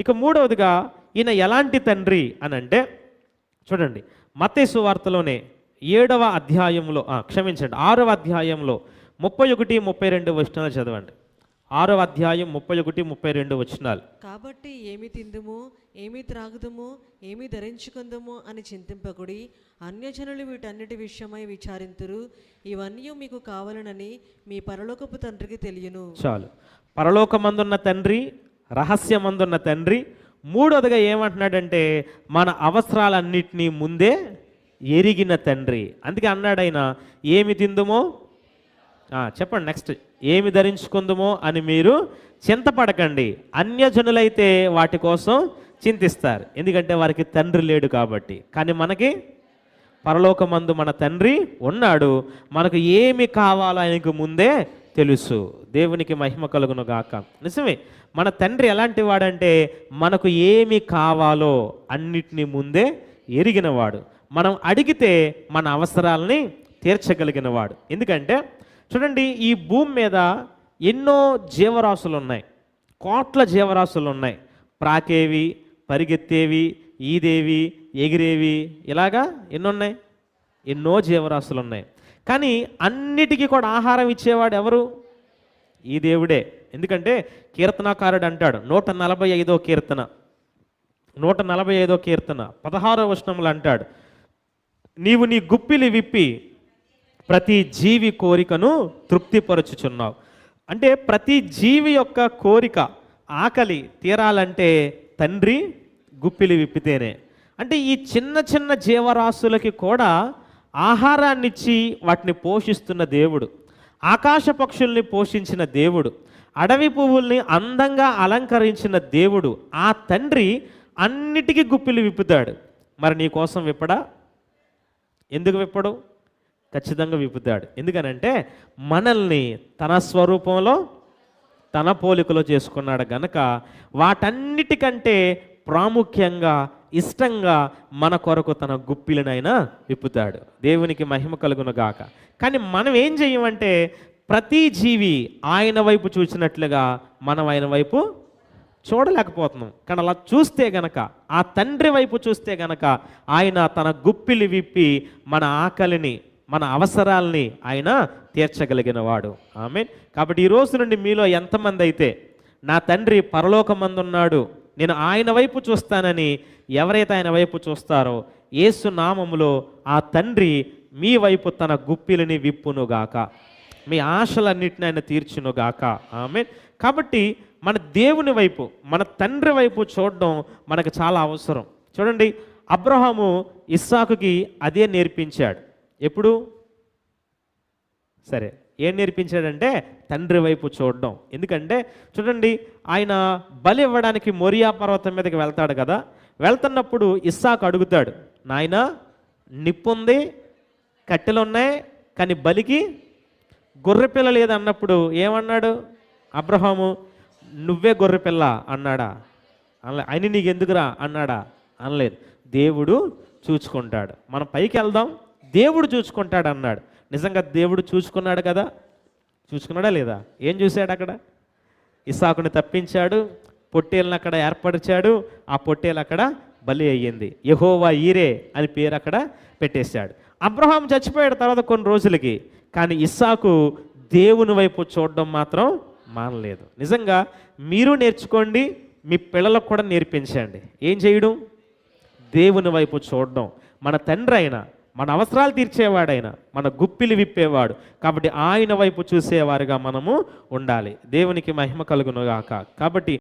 ఇక మూడవదిగా ఈయన ఎలాంటి తండ్రి అని అంటే చూడండి, మత్తయి సువార్తలోనే 7వ అధ్యాయంలో క్షమించండి 6వ అధ్యాయంలో 31, 32 వచనాలు చదవండి. 6వ అధ్యాయం 31, 32 వచనాలు. కాబట్టి ఏమి తిందుము, ఏమి త్రాగుదుము, ఏమి ధరించుకుందుము అని చింతింపకుడి. అన్యజనులు వీటన్నిటి విషయమై విచారింతురు. ఇవన్నీ మీకు కావాలనని మీ పరలోకపు తండ్రికి తెలియను. చాలు. పరలోకమందున్న తండ్రి, రహస్యమందున్న తండ్రి. మూడోదిగా ఏమంటున్నాడంటే మన అవసరాలన్నిటినీ ముందే ఎరిగిన తండ్రి. అందుకే అన్నాడు ఆయన, ఏమి తిందుమో చెప్పండి నెక్స్ట్, ఏమి ధరించుకుందుమో అని మీరు చింతపడకండి. అన్యజనులైతే వాటి కోసం చింతిస్తారు, ఎందుకంటే వారికి తండ్రి లేడు కాబట్టి. కానీ మనకి పరలోకమందు మన తండ్రి ఉన్నాడు. మనకు ఏమి కావాలో ఆయనకు ముందే తెలుసు. దేవునికి మహిమ కలుగును గాక. నిజమే, మన తండ్రి ఎలాంటి వాడంటే మనకు ఏమి కావాలో అన్నిటినీ ముందే ఎరిగినవాడు. మనం అడిగితే మన అవసరాలని తీర్చగలిగినవాడు. ఎందుకంటే చూడండి, ఈ భూమి మీద ఎన్నో జీవరాశులు ఉన్నాయి, కోట్ల జీవరాశులు ఉన్నాయి. ప్రాకేవి, పరిగెత్తేవి, ఈదేవి, ఎగిరేవి, ఇలాగా ఎన్నున్నాయి, ఎన్నో జీవరాశులు ఉన్నాయి. కానీ అన్నిటికీ కూడా ఆహారం ఇచ్చేవాడు ఎవరు? ఈ దేవుడే. ఎందుకంటే కీర్తనాకారుడు అంటాడు 145వ కీర్తన 16వ వచనంలో అంటాడు, నీవు నీ గుప్పిలి విప్పి ప్రతి జీవి కోరికను తృప్తిపరచుచున్నావు. అంటే ప్రతి జీవి యొక్క కోరిక, ఆకలి తీరాలంటే తండ్రి గుప్పిలి విప్పితేనే. అంటే ఈ చిన్న చిన్న జీవరాశులకి కూడా ఆహారాన్ని ఇచ్చి వాటిని పోషిస్తున్న దేవుడు, ఆకాశ పక్షుల్ని పోషించిన దేవుడు, అడవి పువ్వుల్ని అందంగా అలంకరించిన దేవుడు, ఆ తండ్రి అన్నిటికీ గుప్పిలు విప్పుతాడు. మరి నీ కోసం విప్పడా? ఎందుకు విప్పడు? ఖచ్చితంగా విప్పుతాడు. ఎందుకనంటే మనల్ని తన స్వరూపంలో తన పోలికలో చేసుకున్నాడు గనక వాటన్నిటికంటే ప్రాముఖ్యంగా ఇష్టంగా మన కొరకు తన గుప్పిలనైనా విప్పుతాడు. దేవునికి మహిమ కలుగును గాక. కానీ మనం ఏం చెయ్యమంటే ప్రతి జీవి ఆయన వైపు చూసినట్లుగా మనం ఆయన వైపు చూడలేకపోతున్నాం. కానీ అలా చూస్తే గనక, ఆ తండ్రి వైపు చూస్తే గనక ఆయన తన గుప్పిలి విప్పి మన ఆకలిని, మన అవసరాల్ని ఆయన తీర్చగలిగిన వాడు. ఆమేన్. కాబట్టి ఈ రోజు నుండి మీలో ఎంతమంది అయితే నా తండ్రి పరలోకమందున్నాడు, నేను ఆయన వైపు చూస్తానని ఎవరైతే ఆయన వైపు చూస్తారో యేసు నామములో ఆ తండ్రి మీ వైపు తన గుప్పిలిని విప్పునుగాక, మీ ఆశలన్నిటిని ఆయన తీర్చునుగాక. ఆమేన్. కాబట్టి మన దేవుని వైపు, మన తండ్రి వైపు చూడడం మనకు చాలా అవసరం. చూడండి, అబ్రహాము ఇస్సాకుకి అదే నేర్పించాడు. ఎప్పుడు? సరే, ఏం నేర్పించాడంటే తండ్రి వైపు చూడడం. ఎందుకంటే చూడండి, ఆయన బలి ఇవ్వడానికి మోరియా పర్వతం మీదకి వెళ్తాడు కదా. వెళ్తున్నప్పుడు ఇస్సాకు అడుగుతాడు, నాయన నిప్పుంది, కట్టెలు ఉన్నాయి, కానీ బలికి గొర్రెపిల్ల లేదు అన్నప్పుడు ఏమన్నాడు అబ్రహాము? నువ్వే గొర్రెపిల్ల అన్నాడా? అనలే. ఆయన నీకు ఎందుకురా అన్నాడా? అనలేదు. దేవుడు చూసుకుంటాడు, మనం పైకి వెళ్దాం, దేవుడు చూసుకుంటాడు అన్నాడు. నిజంగా దేవుడు చూసుకున్నాడు కదా? చూసుకున్నాడా లేదా? ఏం చూశాడు అక్కడ? ఇస్సాకుని తప్పించాడు, పొట్టేలను అక్కడ ఏర్పరిచాడు, ఆ పొట్టేలు అక్కడ బలి అయ్యింది. యెహోవా ఈరే అని పేరు అక్కడ పెట్టేశాడు. అబ్రహాం చచ్చిపోయాడు తర్వాత కొన్ని రోజులకి, కానీ ఇస్సాకు దేవుని వైపు చూడడం మాత్రం మానలేదు. నిజంగా మీరు నేర్చుకోండి, మీ పిల్లలకు కూడా నేర్పించండి. ఏం చేయడం? దేవుని వైపు చూడడం. మన తండ్రి అయినా, మన అవసరాలు తీర్చేవాడైనా, మన గుప్పిలి విప్పేవాడు కాబట్టి ఆయన వైపు చూసేవారుగా మనము ఉండాలి. దేవునికి మహిమ కలుగునుగాక. కాబట్టి